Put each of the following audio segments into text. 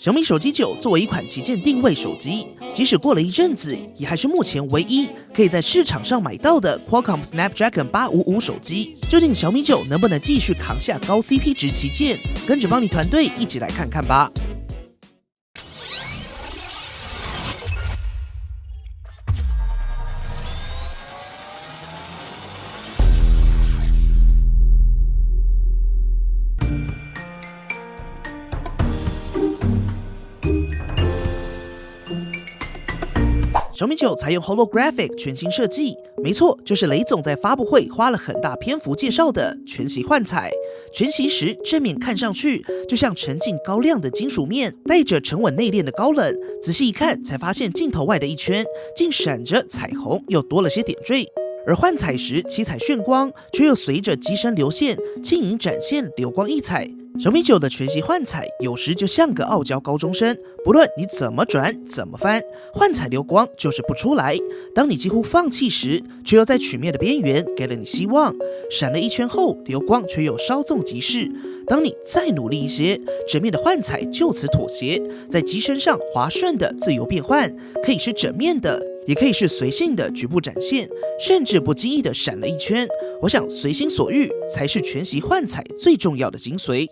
小米手机9作为一款旗舰定位手机，即使过了一阵子，也还是目前唯一可以在市场上买到的 Qualcomm Snapdragon 855手机。究竟小米9能不能继续扛下高 CP 值旗舰？跟着邦尼团队一起来看看吧。小米9采用 Holographic 全新设计，没错，就是雷总在发布会花了很大篇幅介绍的全息幻彩。全息时正面看上去就像沉浸高亮的金属面，带着沉稳内敛的高冷。仔细一看，才发现镜头外的一圈竟闪着彩虹，又多了些点缀。而幻彩时七彩炫光，却又随着机身流线轻盈展现流光溢彩。小米9的全息幻彩有时就像个傲娇高中生，不论你怎么转怎么翻，幻彩流光就是不出来。当你几乎放弃时，却又在曲面的边缘给了你希望。闪了一圈后，流光却又稍纵即逝。当你再努力一些，整面的幻彩就此妥协，在机身上滑顺的自由变换，可以是整面的，也可以是随性的局部展现，甚至不经意的闪了一圈。我想随心所欲才是全息幻彩最重要的精髓。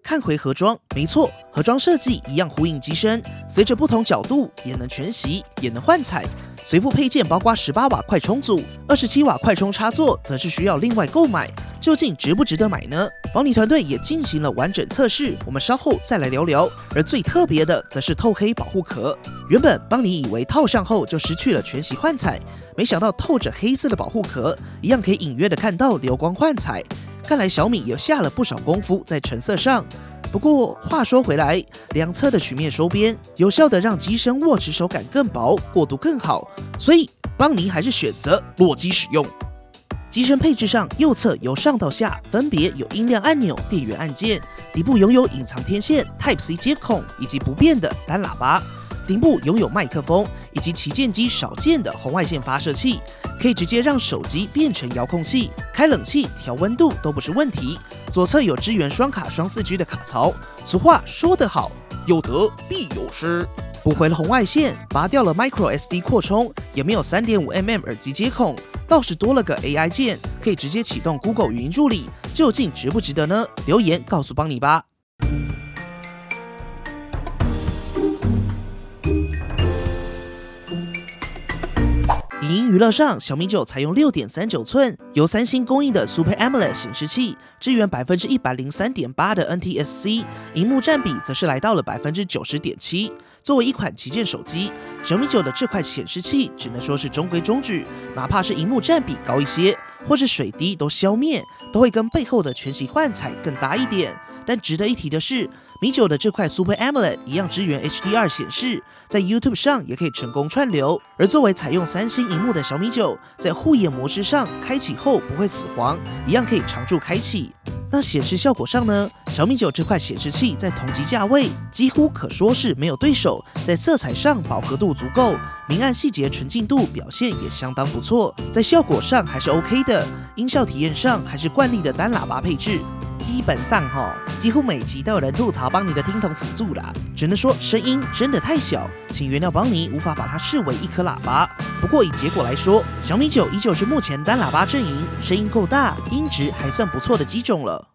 看回盒装，没错，盒装设计一样呼应机身，随着不同角度也能全息，也能幻彩。随附配件包括18瓦快充组，27瓦快充插座则是需要另外购买。究竟值不值得买呢？邦尼团队也进行了完整测试，我们稍后再来聊聊。而最特别的则是透黑保护壳。原本邦尼以为套上后就失去了全息幻彩，没想到透着黑色的保护壳，一样可以隐约的看到流光幻彩。看来小米也下了不少功夫在成色上。不过话说回来，两侧的曲面收边有效的让机身握持手感更薄，过渡更好，所以邦尼还是选择落机使用。机身配置上，右侧由上到下分别有音量按钮、电源按键，底部拥有隐藏天线、Type-C 接孔以及不变的单喇叭，顶部拥有麦克风以及旗舰机少见的红外线发射器，可以直接让手机变成遥控器，开冷气、调温度都不是问题。左侧有支援双卡双4G 的卡槽，俗话说得好，有得必有失。补回了红外线，拔掉了 Micro SD 扩充，也没有 3.5mm 耳机接孔，倒是多了个 AI 键，可以直接启动 Google 语音助理。究竟值不值得呢？留言告诉邦尼吧。影音娱乐上，小米9采用 6.39 寸由三星供应的 Super AMOLED 显示器，支援 103.8% 的 NTSC， 萤幕占比则是来到了 90.7%。作为一款旗舰手机，小米9的这块显示器只能说是中规中矩，哪怕是萤幕占比高一些，或是水滴都消灭，都会跟背后的全息幻彩更搭一点。但值得一提的是，米9的这块 Super AMOLED 一样支援 HDR 显示，在 YouTube 上也可以成功串流。而作为采用三星萤幕的小米9，在护眼模式上开启后不会死黄，一样可以常驻开启。那显示效果上呢？小米9这块显示器在同级价位几乎可说是没有对手，在色彩上饱和度足够，明暗细节纯净度表现也相当不错，在效果上还是 OK 的，音效体验上还是惯例的单喇叭配置。基本上几乎每集都有人吐槽邦尼的听筒辅助啦，只能说声音真的太小，请原谅邦尼无法把它视为一颗喇叭。不过以结果来说，小米9依旧是目前单喇叭阵营声音够大、音质还算不错的机种了。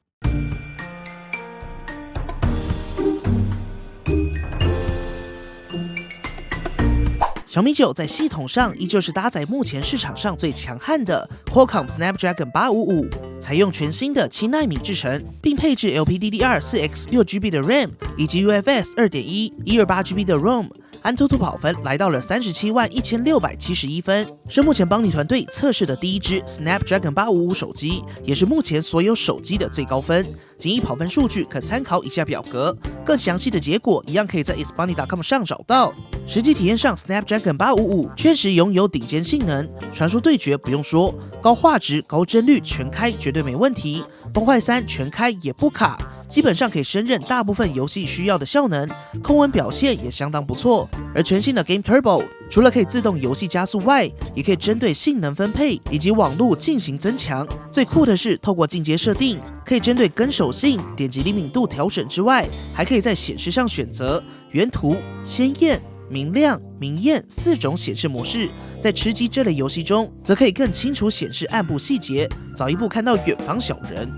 小米9在系统上依旧是搭载目前市场上最强悍的 Qualcomm Snapdragon 855，采用全新的7奈米制程，并配置 LPDDR4X 6GB 的 RAM 以及 UFS 2.1 128GB 的 ROM。安兔兔跑分来到了371671分，是目前邦尼团队测试的第一支 Snapdragon 855手机，也是目前所有手机的最高分。仅以跑分数据可参考以下表格，更详细的结果一样可以在 isbonny.com 上找到。实际体验上 ，Snapdragon 855确实拥有顶尖性能，传说对决不用说，高画质、高帧率全开绝对没问题，崩坏3全开也不卡。基本上可以胜任大部分游戏需要的效能，控温表现也相当不错。而全新的 Game Turbo 除了可以自动游戏加速外，也可以针对性能分配以及网络进行增强。最酷的是，透过进阶设定，可以针对跟手性、点击灵敏度调整之外，还可以在显示上选择原图、鲜艳、明亮、明艳4种显示模式。在吃鸡这类游戏中，则可以更清楚显示暗部细节，早一步看到远方小人。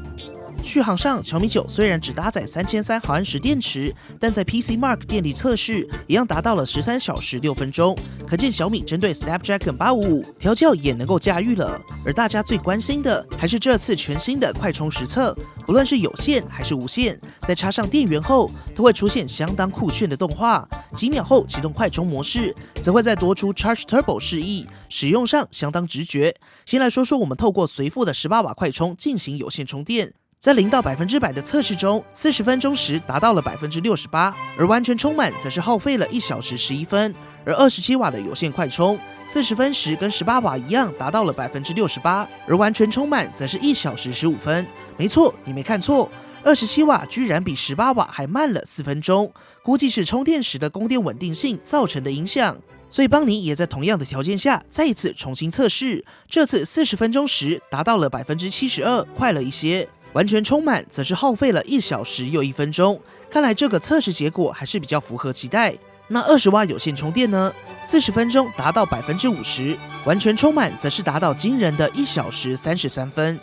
续航上，小米9虽然只搭载3300毫安时电池，但在 PCMark 电力测试一样达到了13小时6分钟，可见小米针对 Snapdragon 855调教也能够驾驭了。而大家最关心的还是这次全新的快充实测，不论是有线还是无线，在插上电源后都会出现相当酷炫的动画，几秒后启动快充模式，则会再多出 Charge Turbo 示意，使用上相当直觉。先来说说我们透过随附的18瓦快充进行有线充电。在0到100%的测试中，40分钟时达到了68%，而完全充满则是耗费了1小时11分。而27瓦的有线快充，40分时跟18瓦一样达到了68%，而完全充满则是1小时15分。没错，你没看错，27瓦居然比18瓦还慢了4分钟，估计是充电时的供电稳定性造成的影响。所以邦尼也在同样的条件下再一次重新测试，这次40分钟时达到了72%，快了一些。完全充满则是耗费了1小时又1分钟，看来这个测试结果还是比较符合期待。那20瓦有线充电呢？40分钟达到50%，完全充满则是达到惊人的1小时33分。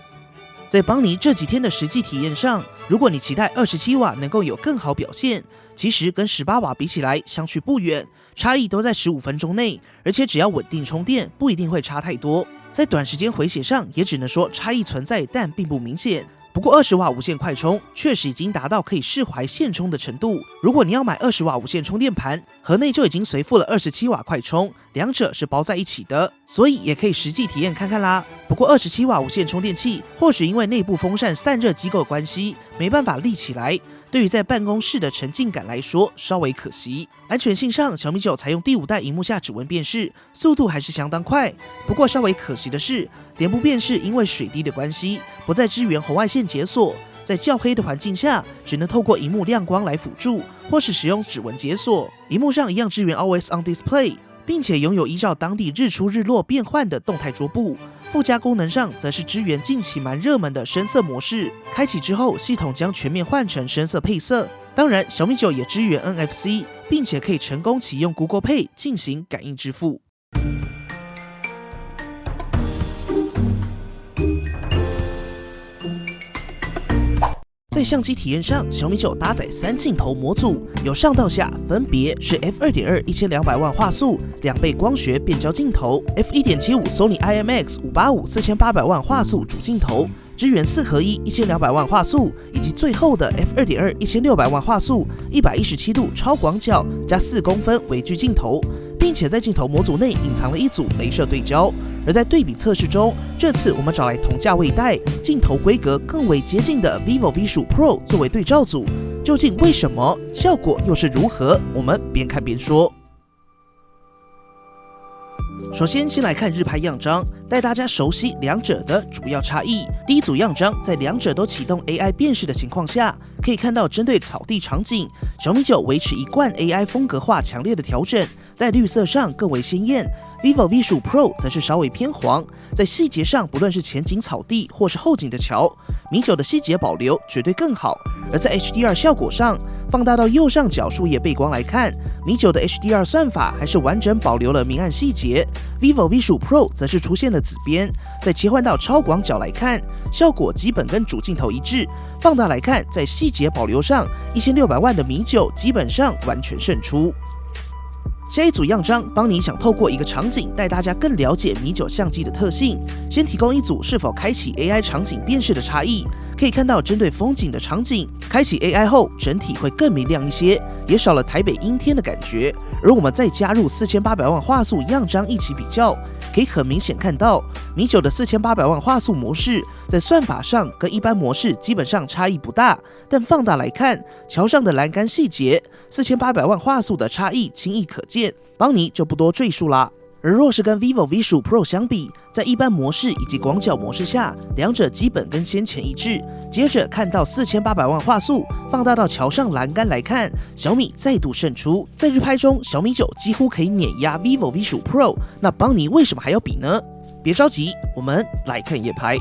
在邦尼这几天的实际体验上，如果你期待27瓦能够有更好表现，其实跟18瓦比起来相去不远，差异都在15分钟内，而且只要稳定充电，不一定会差太多。在短时间回血上，也只能说差异存在，但并不明显。不过20瓦无线快充确实已经达到可以释怀线充的程度。如果你要买20瓦无线充电盘，盒内就已经随附了27瓦快充，两者是包在一起的，所以也可以实际体验看看啦。不过27瓦无线充电器或许因为内部风扇散热机构的关系，没办法立起来，对于在办公室的沉浸感来说稍微可惜。安全性上，小米9采用第5代萤幕下指纹辨识，速度还是相当快。不过稍微可惜的是，脸部辨识因为水滴的关系，不再支援红外线解锁，在较黑的环境下，只能透过萤幕亮光来辅助，或是使用指纹解锁。萤幕上一样支援 Always On Display， 并且拥有依照当地日出日落变换的动态桌布。附加功能上则是支援近期蛮热门的深色模式，开启之后系统将全面换成深色配色。当然，小米9也支援 NFC， 并且可以成功启用 Google Pay 进行感应支付。在相机体验上，小米9搭载3镜头模组，由上到下分别是 f2.2 1200万画素2倍光学变焦镜头 ，f1.75 Sony IMX 585 4800万画素主镜头，支援4合一1200万画素，以及最后的 f2.2 1600万画素117度超广角加4公分微距镜头，并且在镜头模组内隐藏了一组雷射对焦。而在对比测试中，这次我们找来同价位带、镜头规格更为接近的 vivo V15 Pro 作为对照组，究竟为什么？效果又是如何？我们边看边说。首先来看日拍样张，带大家熟悉两者的主要差异。第一组样张在两者都启动 AI 辨识的情况下，可以看到针对草地场景，小米9维持一贯 AI 风格化强烈的调整，在绿色上更为鲜艳。vivo V15 Pro 则是稍微偏黄，在细节上不论是前景草地或是后景的桥，米9的细节保留绝对更好。而在 HDR 效果上，放大到右上角树叶背光来看，米9的 HDR 算法还是完整保留了明暗细节。vivo V15 Pro 则是出现了紫边，在切换到超广角来看，效果基本跟主镜头一致。放大来看，在细节保留上，1600万的米9基本上完全胜出。下一组样张，邦尼想透过一个场景带大家更了解米9相机的特性。先提供一组是否开启 AI 场景辨识的差异，可以看到针对风景的场景，开启 AI 后整体会更明亮一些，也少了台北阴天的感觉。而我们再加入4800万画素样张一起比较，可以很明显看到米9的4800万画素模式在算法上跟一般模式基本上差异不大，但放大来看，桥上的栏杆细节，4800万画素的差异轻易可见，邦尼就不多赘述啦。而若是跟 vivo V15 Pro 相比，在一般模式以及广角模式下，两者基本跟先前一致。接着看到4800万画素，放大到桥上栏杆来看，小米再度胜出。在日拍中，小米9几乎可以碾压 vivo V15 Pro， 那邦尼为什么还要比呢？别着急，我们来看夜拍。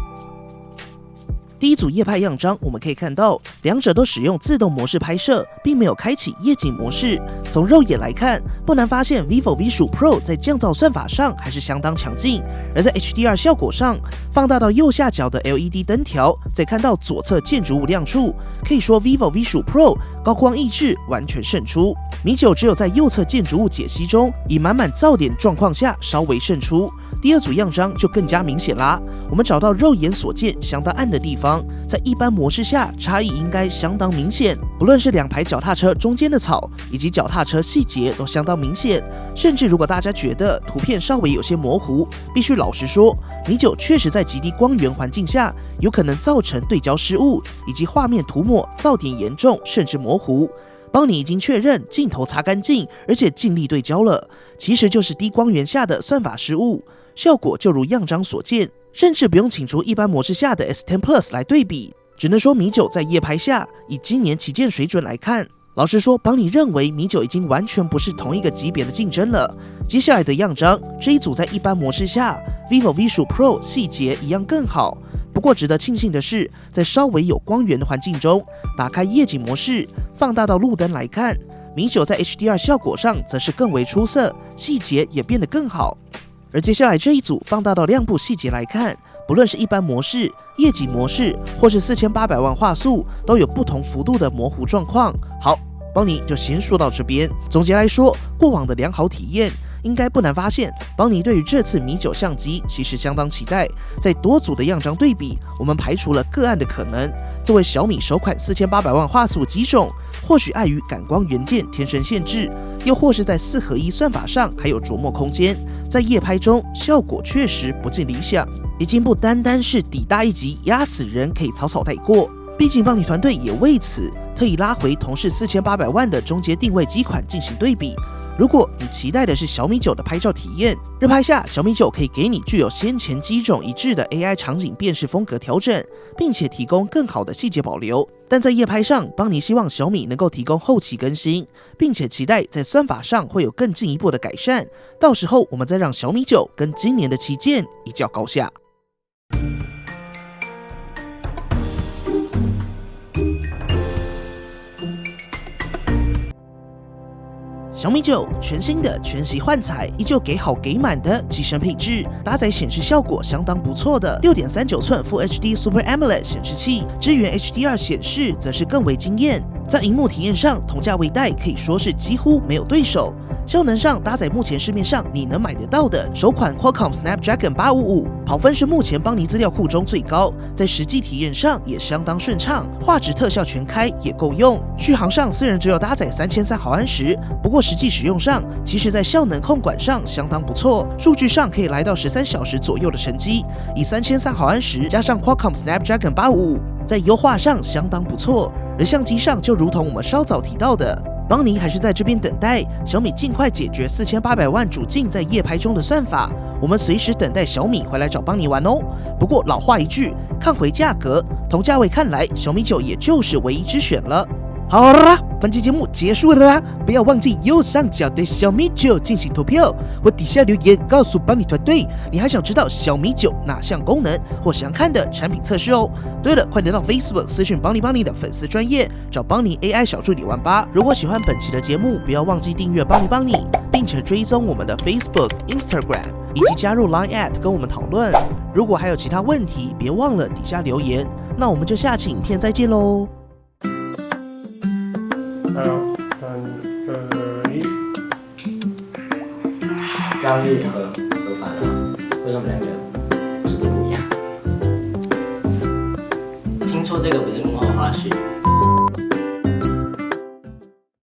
第一组夜拍样张，我们可以看到两者都使用自动模式拍摄，并没有开启夜景模式。从肉眼来看，不难发现 vivo V10 Pro 在降噪算法上还是相当强劲，而在 HDR 效果上，放大到右下角的 LED 灯条，再看到左侧建筑物亮处，可以说 vivo V10 Pro 高光抑制完全胜出。米9只有在右侧建筑物解析中，以满满噪点状况下稍微胜出。第二组样张就更加明显啦，我们找到肉眼所见相当暗的地方，在一般模式下差异应该相当明显，不论是两排脚踏车中间的草，以及脚踏车细节都相当明显。甚至如果大家觉得图片稍微有些模糊，必须老实说，米9确实在极低光源环境下，有可能造成对焦失误，以及画面涂抹噪点严重甚至模糊。邦尼已经确认镜头擦干净，而且尽力对焦了，其实就是低光源下的算法失误。效果就如样张所见，甚至不用请出一般模式下的 S10 Plus 来对比，只能说米9在夜拍下，以今年旗舰水准来看，老实说，邦尼认为米9已经完全不是同一个级别的竞争了。接下来的样张，这一组在一般模式下 ，vivo V10 Pro 细节一样更好。不过值得庆幸的是，在稍微有光源的环境中，打开夜景模式，放大到路灯来看，米9在 HDR 效果上则是更为出色，细节也变得更好。而接下来这一组放大到亮部细节来看，不论是一般模式、夜景模式，或是4800万画素，都有不同幅度的模糊状况。好，邦尼就先说到这边。总结来说，过往的良好体验，应该不难发现，邦尼对于这次米9相机其实相当期待。在多组的样张对比，我们排除了个案的可能。作为小米首款4800万画素机种，或许碍于感光元件天生限制，又或是在4合1算法上还有琢磨空间，在夜拍中效果确实不尽理想，已经不单单是底大一级压死人可以草草带过。毕竟邦尼团队也为此特意拉回同是4800万的中阶定位机款进行对比。如果你期待的是小米9的拍照体验，日拍下小米9可以给你具有先前机种一致的 AI 场景辨识风格调整，并且提供更好的细节保留。但在夜拍上，邦尼希望小米能够提供后期更新，并且期待在算法上会有更进一步的改善。到时候我们再让小米9跟今年的旗舰一较高下。小米9全新的全息幻彩，依旧给好给满的机身配置，搭载显示效果相当不错的6.39寸 Full HD Super AMOLED 显示器，支援 HDR 显示则是更为惊艳。在荧幕体验上，同价位带可以说是几乎没有对手。效能上搭载目前市面上你能买得到的首款 Qualcomm Snapdragon 855，跑分是目前邦尼资料库中最高，在实际体验上也相当顺畅，画质特效全开也够用。续航上虽然只有搭载3300毫安时，不过实际使用上，其实在效能控管上相当不错，数据上可以来到13小时左右的成绩，以3300毫安时加上 Qualcomm Snapdragon 855，在优化上相当不错。而相机上就如同我们稍早提到的，邦尼还是在这边等待小米尽快解决4800万主镜在夜拍中的算法，我们随时等待小米回来找邦尼玩哦。不过老话一句，看回价格，同价位看来，小米9也就是唯一之选了。好啦，本期节目结束了啦！不要忘记右上角对小米9进行投票，或底下留言告诉邦尼团队，你还想知道小米9哪项功能或想看的产品测试哦。对了，快点到 Facebook 私讯邦尼的粉丝专页，找邦尼 AI 小助理玩吧。如果喜欢本期的节目，不要忘记订阅邦尼，并且追踪我们的 Facebook、Instagram， 以及加入 Line@ 跟我们讨论。如果还有其他问题，别忘了底下留言。那我们就下期影片再见喽。好，3、2、1。这样是合法的吗？为什么两个速度不一样？听说这个不是幕后花絮。